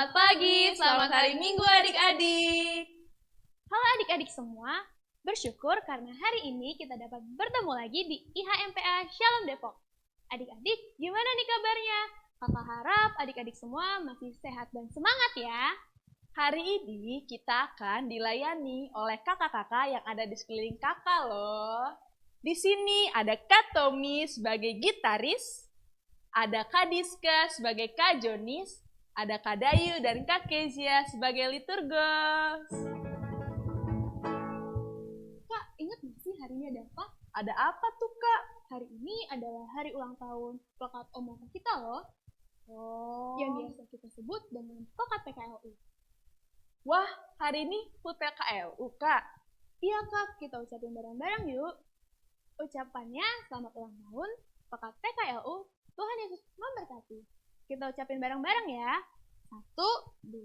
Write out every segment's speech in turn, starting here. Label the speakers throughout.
Speaker 1: Selamat pagi, selamat hari Minggu adik-adik.
Speaker 2: Halo adik-adik semua, bersyukur karena hari ini kita dapat bertemu lagi di IHMPA Shalom Depok. Adik-adik, gimana nih kabarnya? Kakak harap adik-adik semua masih sehat dan semangat ya.
Speaker 1: Hari ini kita akan dilayani oleh kakak-kakak yang ada di sekeliling kakak loh. Di sini ada Kak Tommy sebagai gitaris, ada Kak Diska sebagai Kak Jonis, ada Kak Dayu dan Kak Kezia sebagai liturgos.
Speaker 2: Kak, ingat nggak sih hari ini ada apa?
Speaker 1: Ada apa tuh Kak?
Speaker 2: Hari ini adalah hari ulang tahun Plakat Omongan kita loh, yang biasa kita sebut dengan Plakat PKLU.
Speaker 1: Wah, hari ini HUT PKLU Kak.
Speaker 2: Iya Kak, kita ucapin bareng-bareng yuk. Ucapannya selamat ulang tahun Plakat PKLU, Tuhan Yesus memberkati. Kita ucapin bareng-bareng ya. 1, 2,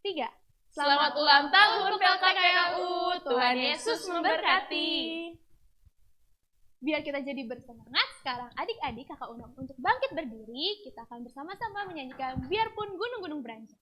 Speaker 2: 3.
Speaker 1: Selamat ulang tahun PKLU, Tuhan Yesus memberkati.
Speaker 2: Biar kita jadi bersemangat, sekarang adik-adik kakak undang untuk bangkit berdiri. Kita akan bersama-sama menyanyikan Biarpun Gunung-Gunung Beranjak.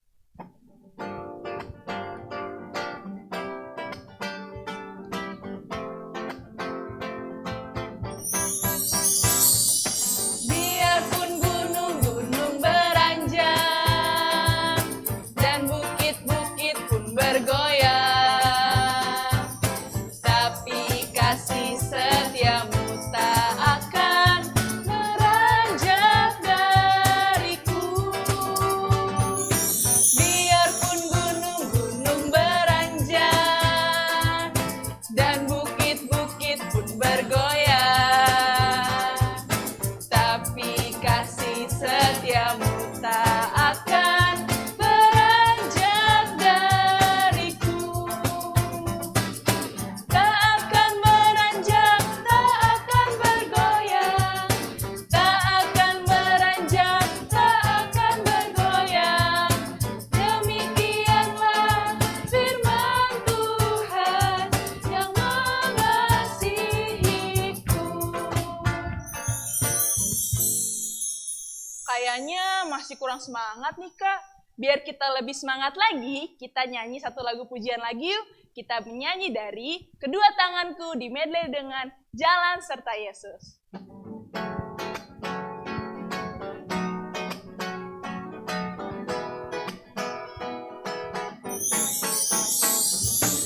Speaker 1: Kayaknya masih kurang semangat nih Kak. Biar kita lebih semangat lagi, kita nyanyi satu lagu pujian lagi yuk. Kita menyanyi dari Kedua Tanganku di medley dengan Jalan Serta Yesus.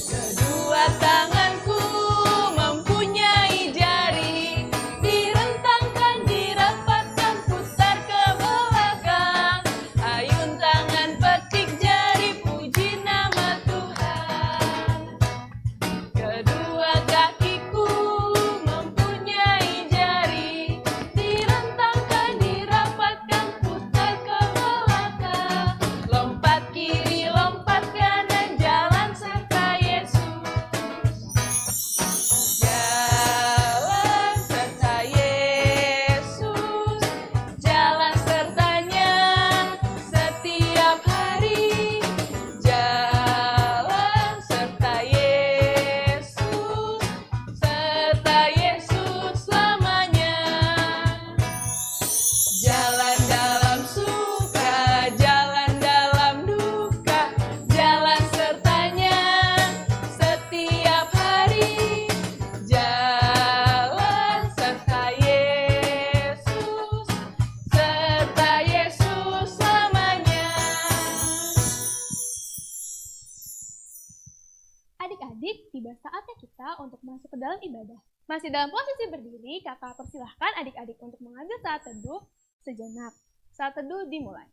Speaker 1: Kedua tanganku mempunyai jari, direntangkan, dirapatkan, putar ke belakang. Ayun tangan petik jari, puji nama Tuhan. Kedua kakiku mempunyai jari, direntangkan, dirapatkan, putar ke belakang. Lompat kiri, lompat kanan, jalan serta Yesus. Jalan serta Yesus, jalan sertanya setiap hari. Jalan serta Yesus selamanya. Jalan dalam suka, jalan dalam duka, jalan sertanya setiap hari. Jalan serta Yesus selamanya.
Speaker 2: Adik-adik, tiba saatnya kita untuk masuk ke dalam ibadah. Masih dalam posisi berdiri, kakak persilahkan adik-adik untuk mengambil saat teduh sejenak. Saat teduh dimulai.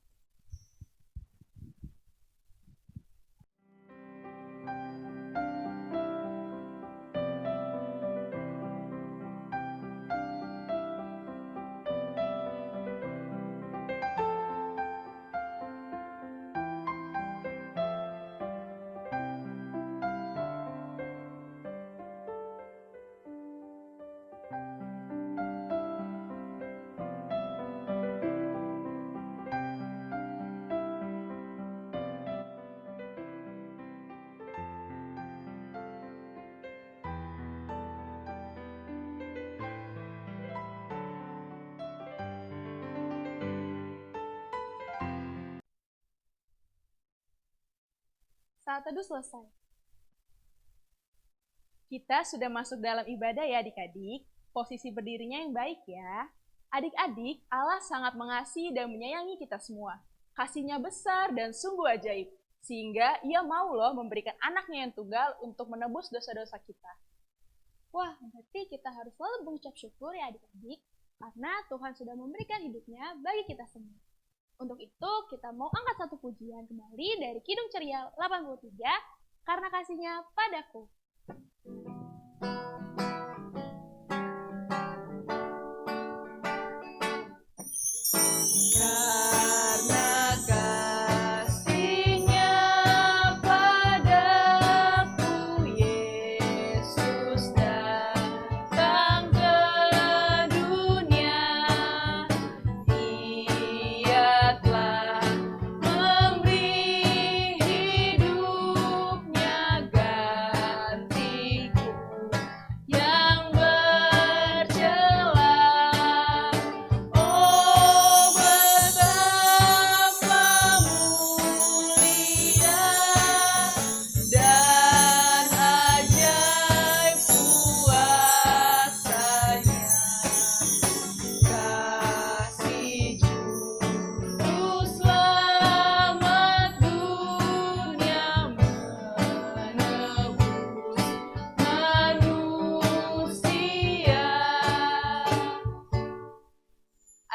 Speaker 2: Saat teduh selesai.
Speaker 1: Kita sudah masuk dalam ibadah ya adik-adik. Posisi berdirinya yang baik ya. Adik-adik, Allah sangat mengasihi dan menyayangi kita semua. Kasih-Nya besar dan sungguh ajaib. Sehingga Ia mau loh memberikan anaknya yang tunggal untuk menebus dosa-dosa kita.
Speaker 2: Wah, berarti kita harus selalu mengucap syukur ya adik-adik, karena Tuhan sudah memberikan hidupnya bagi kita semua. Untuk itu, kita mau angkat satu pujian kembali dari Kidung Ceria 83, Karena Kasih-Nya Padaku.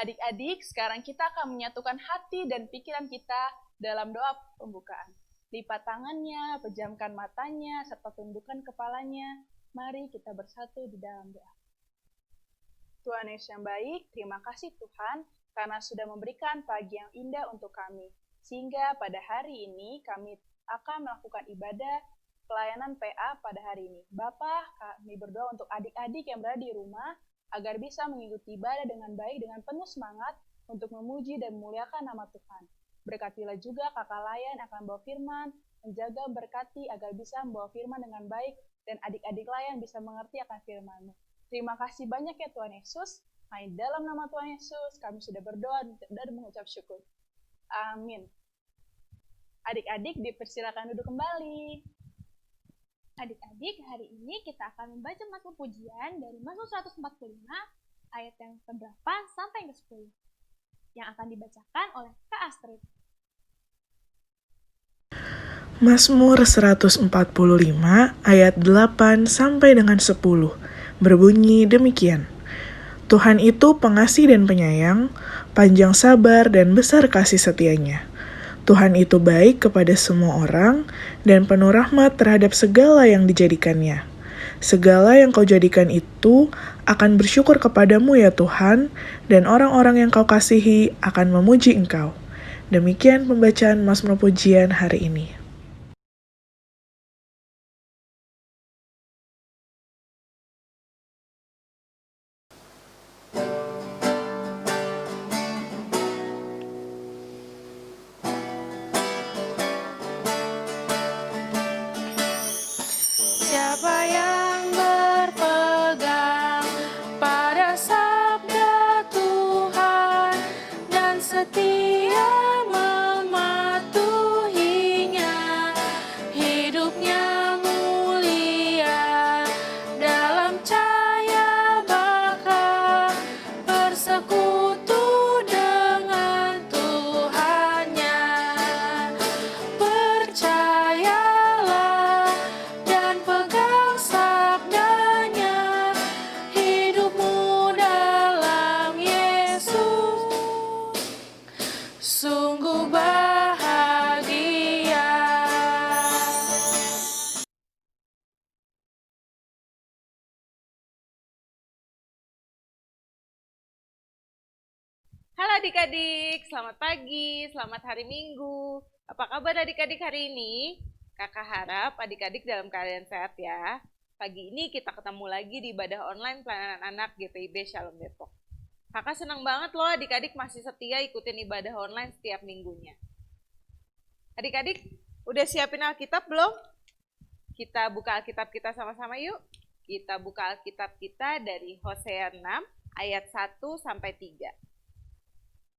Speaker 1: Adik-adik, sekarang kita akan menyatukan hati dan pikiran kita dalam doa pembukaan. Lipat tangannya, pejamkan matanya, serta tundukkan kepalanya. Mari kita bersatu di dalam doa. Tuhan Yesus yang baik, terima kasih Tuhan, karena sudah memberikan pagi yang indah untuk kami. Sehingga pada hari ini kami akan melakukan ibadah pelayanan PA pada hari ini. Bapa, kami berdoa untuk adik-adik yang berada di rumah, agar bisa mengikuti ibadah dengan baik, dengan penuh semangat untuk memuji dan memuliakan nama Tuhan. Berkatilah juga kakak layan akan bawa firman, menjaga berkati agar bisa membawa firman dengan baik, dan adik-adik layan bisa mengerti akan firman-Mu. Terima kasih banyak ya Tuhan Yesus. Hanya dalam nama Tuhan Yesus kami sudah berdoa dan mengucap syukur. Amin. Adik-adik dipersilakan duduk kembali.
Speaker 2: Adik-adik, hari ini kita akan membaca Mazmur Pujian dari Mazmur 145 ayat yang ke-8 sampai yang ke-10 yang akan dibacakan oleh Kak Astrid.
Speaker 3: Mazmur 145 ayat 8 sampai dengan 10 berbunyi demikian. Tuhan itu pengasih dan penyayang, panjang sabar dan besar kasih setianya. Tuhan itu baik kepada semua orang dan penuh rahmat terhadap segala yang dijadikannya. Segala yang kau jadikan itu akan bersyukur kepadamu ya Tuhan, dan orang-orang yang kau kasihi akan memuji engkau. Demikian pembacaan Mazmur Pujian hari ini.
Speaker 4: Siapa yang berpegang pada sabda Tuhan dan setia mematuhinya, hidupnya mulia dalam cahaya bakal bersekutu dengan Tuhannya. Percayalah dan pegang sabdanya, hidupmu dalam Yesus sungguh bahagia.
Speaker 1: Halo adik-adik, selamat pagi, selamat hari Minggu. Apa kabar adik-adik hari ini? Kakak harap adik-adik dalam keadaan sehat ya. Pagi ini kita ketemu lagi di ibadah online pelayanan anak GPIB Shalom Depok. Kakak senang banget loh adik-adik masih setia ikutin ibadah online setiap minggunya. Adik-adik, udah siapin Alkitab belum? Kita buka Alkitab kita sama-sama yuk. Kita buka Alkitab kita dari Hosea 6 ayat 1 sampai 3.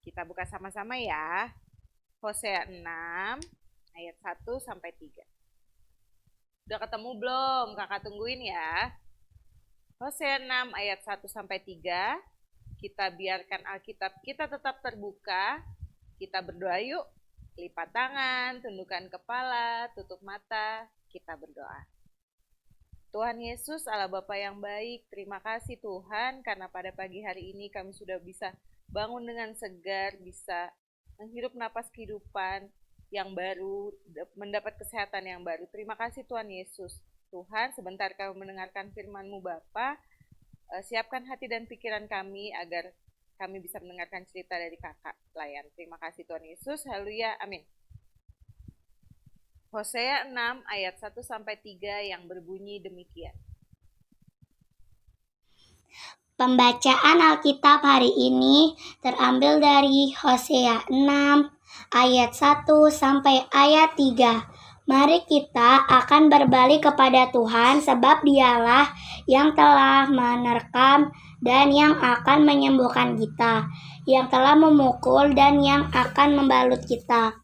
Speaker 1: Kita buka sama-sama ya. Hosea 6 ayat 1 sampai 3. Udah ketemu belum? Kakak tungguin ya. Hosea 6 ayat 1-3. Kita biarkan Alkitab kita tetap terbuka. Kita berdoa yuk. Lipat tangan, tundukkan kepala, tutup mata. Kita berdoa. Tuhan Yesus, Allah Bapa yang baik, terima kasih Tuhan karena pada pagi hari ini kami sudah bisa bangun dengan segar, bisa menghirup napas kehidupan yang baru, mendapat kesehatan yang baru. Terima kasih Tuhan Yesus. Tuhan, sebentar kami mendengarkan firman-Mu Bapa, siapkan hati dan pikiran kami agar kami bisa mendengarkan cerita dari kakak pelayan. Terima kasih Tuhan Yesus. Haleluya. Amin. Hosea 6 ayat 1-3 yang berbunyi demikian.
Speaker 5: Pembacaan Alkitab hari ini terambil dari Hosea 6 ayat 1 sampai ayat 3. Mari kita akan berbalik kepada Tuhan sebab Dialah yang telah menerkam dan yang akan menyembuhkan kita, yang telah memukul dan yang akan membalut kita.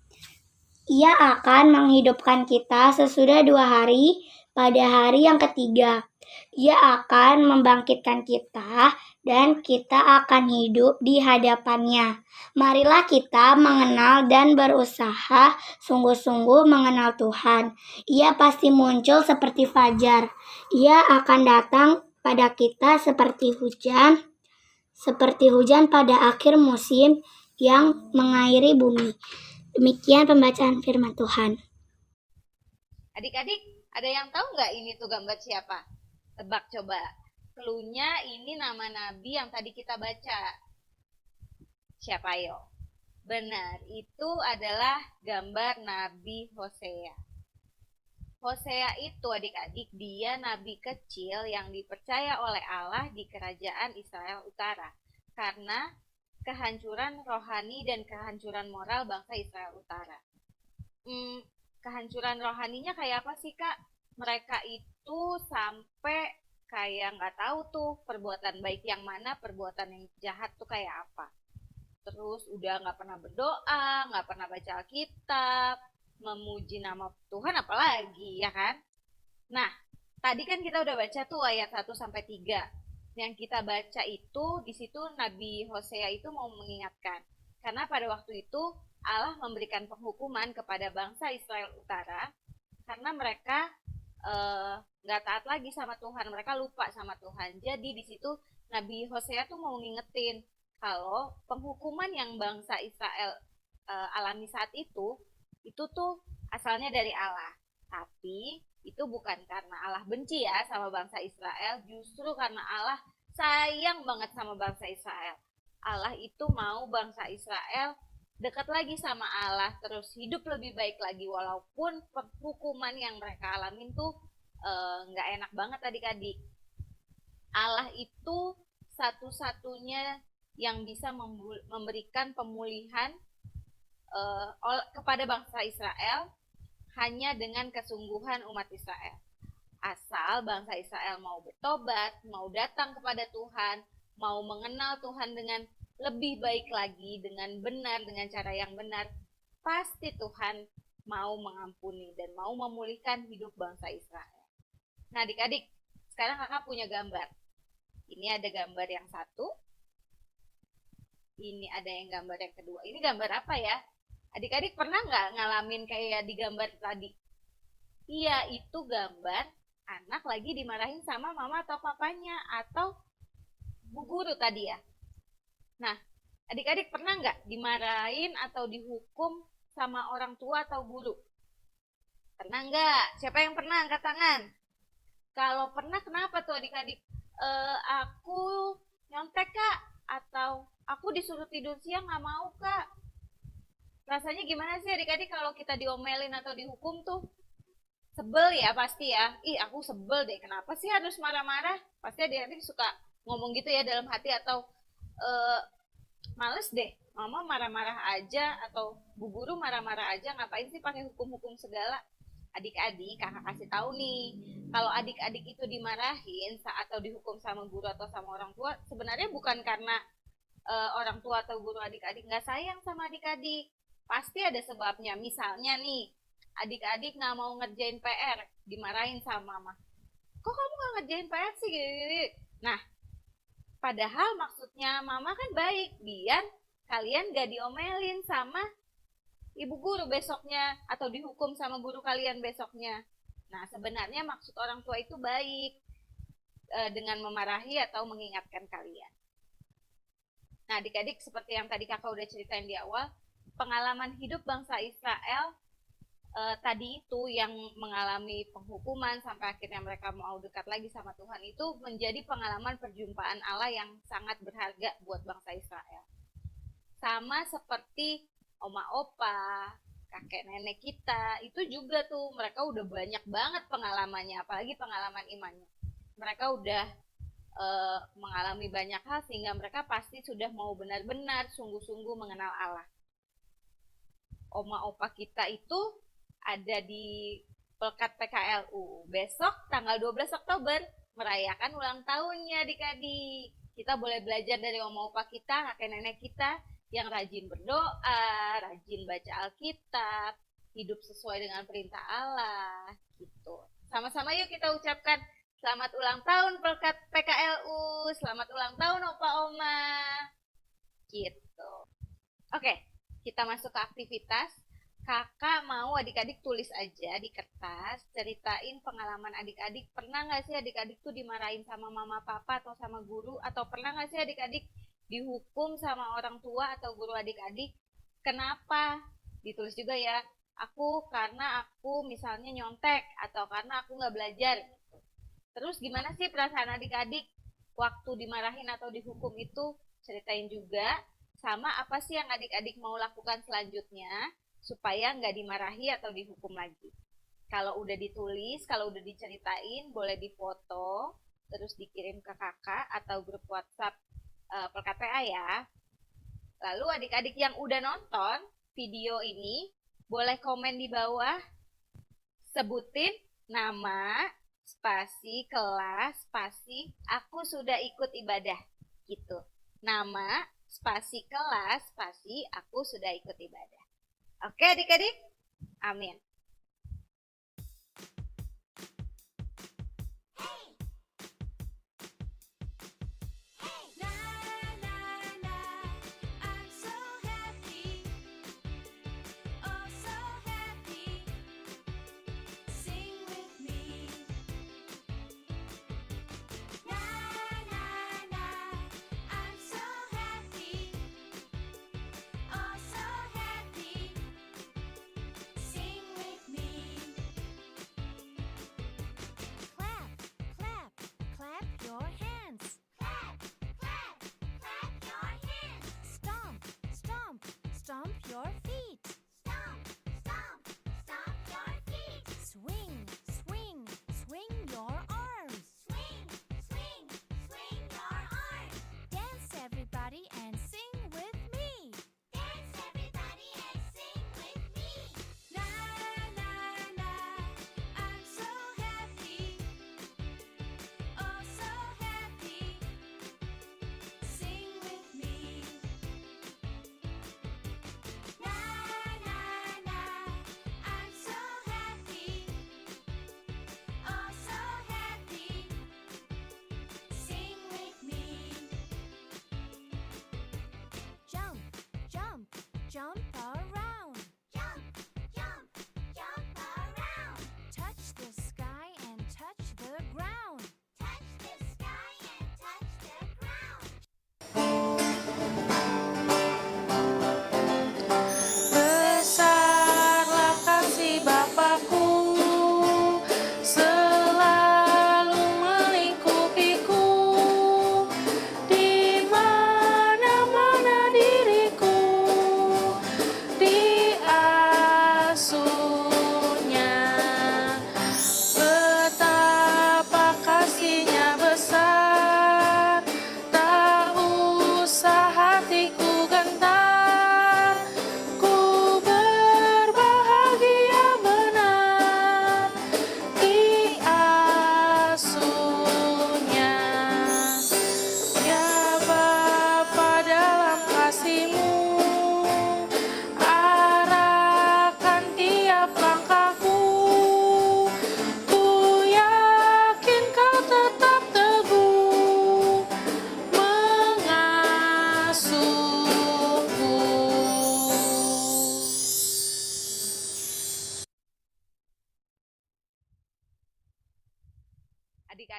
Speaker 5: Ia akan menghidupkan kita sesudah 2 hari, pada hari yang ketiga. Ia akan membangkitkan kita, dan kita akan hidup di hadapannya. Marilah kita mengenal dan berusaha sungguh-sungguh mengenal Tuhan. Ia pasti muncul seperti fajar. Ia akan datang pada kita seperti hujan pada akhir musim yang mengairi bumi. Demikian pembacaan firman Tuhan.
Speaker 1: Adik-adik, ada yang tahu nggak ini tuh gambar siapa? Tebak coba. Cluenya ini nama nabi yang tadi kita baca. Siapa yo? Benar, itu adalah gambar Nabi Hosea. Hosea itu adik-adik, dia nabi kecil yang dipercaya oleh Allah di kerajaan Israel Utara. Karena kehancuran rohani dan kehancuran moral bangsa Israel Utara. Kehancuran rohaninya kayak apa sih Kak? Mereka itu sampai kayak nggak tahu tuh perbuatan baik yang mana, perbuatan yang jahat tuh kayak apa. Terus udah nggak pernah berdoa, nggak pernah baca Alkitab, memuji nama Tuhan apalagi ya kan? Nah, tadi kan kita udah baca tuh ayat 1-3. Yang kita baca itu di situ Nabi Hosea itu mau mengingatkan karena pada waktu itu Allah memberikan penghukuman kepada bangsa Israel Utara karena mereka nggak taat lagi sama Tuhan, mereka lupa sama Tuhan. Jadi di situ Nabi Hosea tuh mau ngingetin kalau penghukuman yang bangsa Israel alami saat itu tuh asalnya dari Allah, tapi itu bukan karena Allah benci ya sama bangsa Israel, justru karena Allah sayang banget sama bangsa Israel. Allah itu mau bangsa Israel dekat lagi sama Allah, terus hidup lebih baik lagi walaupun hukuman yang mereka alamin tuh nggak enak banget adik-adik. Allah itu satu-satunya yang bisa memberikan pemulihan kepada bangsa Israel hanya dengan kesungguhan umat Israel. Asal bangsa Israel mau bertobat, mau datang kepada Tuhan, mau mengenal Tuhan dengan lebih baik lagi, dengan benar, dengan cara yang benar, pasti Tuhan mau mengampuni dan mau memulihkan hidup bangsa Israel. Nah adik-adik, sekarang kakak punya gambar. Ini ada gambar yang satu, ini ada yang gambar yang kedua. Ini gambar apa ya? Adik-adik pernah nggak ngalamin kayak di gambar tadi? Iya, itu gambar anak lagi dimarahin sama mama atau papanya atau bu guru tadi ya. Nah, adik-adik pernah nggak dimarahin atau dihukum sama orang tua atau guru? Pernah nggak? Siapa yang pernah angkat tangan? Kalau pernah, kenapa tuh adik-adik? Aku nyontek Kak, atau aku disuruh tidur siang nggak mau Kak. Rasanya gimana sih adik-adik kalau kita diomelin atau dihukum tuh? Sebel ya pasti ya. Ih aku sebel deh, kenapa sih harus marah-marah? Pasti adik-adik suka ngomong gitu ya dalam hati atau males deh, mama marah-marah aja atau bu guru marah-marah aja, ngapain sih pakai hukum-hukum segala? Adik-adik, kakak kasih tahu nih, kalau adik-adik itu dimarahin atau dihukum sama guru atau sama orang tua, sebenarnya bukan karena orang tua atau guru adik-adik nggak sayang sama adik-adik, pasti ada sebabnya. Misalnya nih, adik-adik nggak mau ngerjain PR, dimarahin sama mama. Kok kamu nggak ngerjain PR sih? Gini-gini. Nah, padahal maksudnya mama kan baik, biar kalian gak diomelin sama ibu guru besoknya atau dihukum sama guru kalian besoknya. Nah, sebenarnya maksud orang tua itu baik dengan memarahi atau mengingatkan kalian. Nah, adik-adik seperti yang tadi kakak udah ceritain di awal, pengalaman hidup bangsa Israel tadi itu yang mengalami penghukuman sampai akhirnya mereka mau dekat lagi sama Tuhan itu menjadi pengalaman perjumpaan Allah yang sangat berharga buat bangsa Israel. Sama seperti oma opa, kakek nenek kita, itu juga tuh mereka udah banyak banget pengalamannya, apalagi pengalaman imannya. Mereka udah mengalami banyak hal sehingga mereka pasti sudah mau benar-benar sungguh-sungguh mengenal Allah. Oma opa kita itu ada di Pelkat PKLU. Besok tanggal 12 Oktober merayakan ulang tahunnya adik-adik. Kita boleh belajar dari oma opa kita, kakek nenek kita yang rajin berdoa, rajin baca Alkitab, hidup sesuai dengan perintah Allah gitu. Sama-sama yuk kita ucapkan selamat ulang tahun Pelkat PKLU, selamat ulang tahun opa oma. Gitu. Oke, kita masuk ke aktivitas. Kakak mau adik-adik tulis aja di kertas, ceritain pengalaman adik-adik. Pernah nggak sih adik-adik tuh dimarahin sama mama papa atau sama guru? Atau pernah nggak sih adik-adik dihukum sama orang tua atau guru adik-adik? Kenapa? Ditulis juga ya. Karena aku misalnya nyontek atau karena aku nggak belajar. Terus gimana sih perasaan adik-adik waktu dimarahin atau dihukum itu? Ceritain juga. Sama apa sih yang adik-adik mau lakukan selanjutnya supaya nggak dimarahi atau dihukum lagi. Kalau udah ditulis, kalau udah diceritain, boleh difoto, terus dikirim ke kakak atau grup WhatsApp Pelkat PA ya. Lalu adik-adik yang udah nonton video ini, boleh komen di bawah, sebutin nama, spasi, kelas, spasi, aku sudah ikut ibadah. Gitu. Nama, spasi, kelas, spasi, aku sudah ikut ibadah. Oke adik-adik? Amin.
Speaker 4: Sing with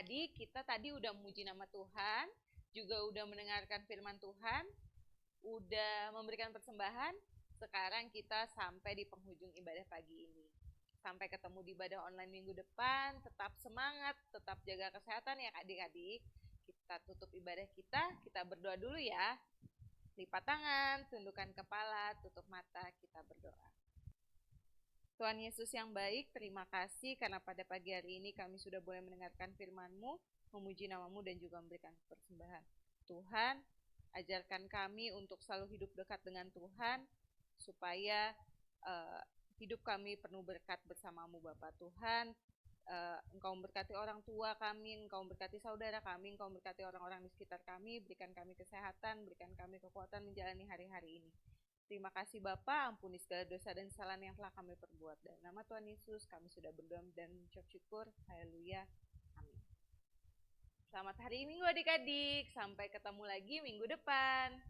Speaker 6: adik-adik, kita tadi udah memuji nama Tuhan, juga udah mendengarkan firman Tuhan, udah memberikan persembahan. Sekarang kita sampai di penghujung ibadah pagi ini. Sampai ketemu di ibadah online minggu depan. Tetap semangat, tetap jaga kesehatan ya adik-adik. Kita tutup ibadah kita berdoa dulu ya. Lipat tangan, tundukkan kepala, tutup mata, kita berdoa. Tuhan Yesus yang baik, terima kasih karena pada pagi hari ini kami sudah boleh mendengarkan firman-Mu, memuji nama-Mu dan juga memberikan persembahan. Tuhan, ajarkan kami untuk selalu hidup dekat dengan Tuhan, supaya hidup kami penuh berkat bersama-Mu Bapa. Tuhan, Engkau memberkati orang tua kami, Engkau memberkati saudara kami, Engkau memberkati orang-orang di sekitar kami, berikan kami kesehatan, berikan kami kekuatan menjalani hari-hari ini. Terima kasih Bapa, ampuni segala dosa dan kesalahan yang telah kami perbuat. Dalam nama Tuhan Yesus, kami sudah berdoa dan mengucap syukur. Haleluya. Amin. Selamat hari Minggu adik-adik. Sampai ketemu lagi minggu depan.